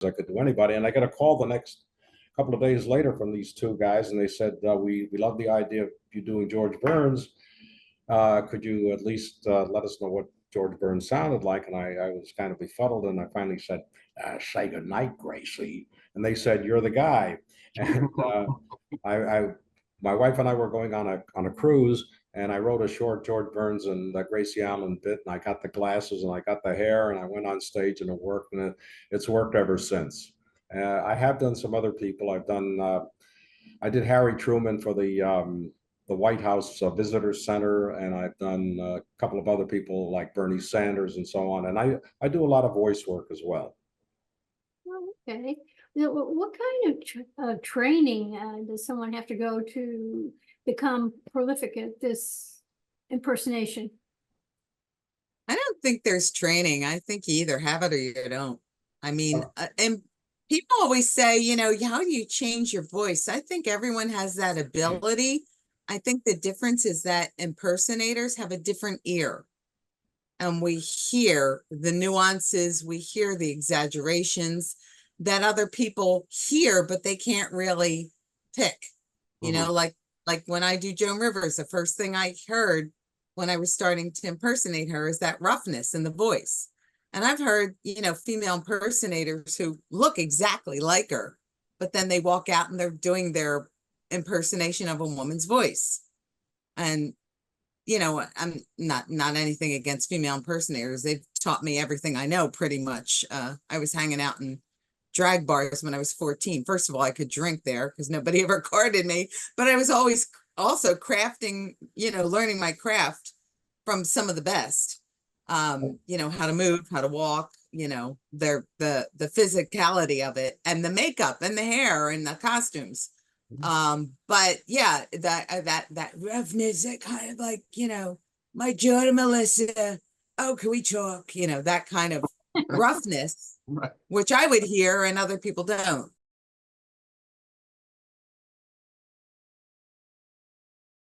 I could do anybody. And I got a call the next couple of days later from these two guys, and they said, we love the idea of you doing George Burns. Could you at least let us know what George Burns sounded like? And I was kind of befuddled, and I finally said, say goodnight, Gracie. And they said, you're the guy. And I my wife and I were going on a cruise, and I wrote a short George Burns and Gracie Allen bit, and I got the glasses and I got the hair, and I went on stage, and it worked, and it's worked ever since. I have done some other people. I did Harry Truman for the White House Visitor Center, and I've done a couple of other people like Bernie Sanders and so on. And I do a lot of voice work as well. Okay. Now, what kind of training does someone have to go to become prolific at this impersonation? I don't think there's training. I think you either have it or you don't. I mean, and people always say, you know, how do you change your voice? I think everyone has that ability. I think the difference is that impersonators have a different ear. And we hear the nuances, we hear the exaggerations that other people hear, but they can't really pick. You know, like when I do Joan Rivers, the first thing I heard when I was starting to impersonate her is that roughness in the voice. And I've heard, you know, female impersonators who look exactly like her, but then they walk out and they're doing their impersonation of a woman's voice. And, you know, I'm not anything against female impersonators. They've taught me everything I know pretty much. I was hanging out in drag bars when I was 14. First of all, I could drink there because nobody ever carded me, but I was always also crafting, you know, learning my craft from some of the best. You know, how to move, how to walk, you know, the physicality of it, and the makeup and the hair and the costumes. But yeah, that roughness, that kind of like, you know, my daughter Melissa, oh, can we talk? You know, that kind of roughness, which I would hear and other people don't.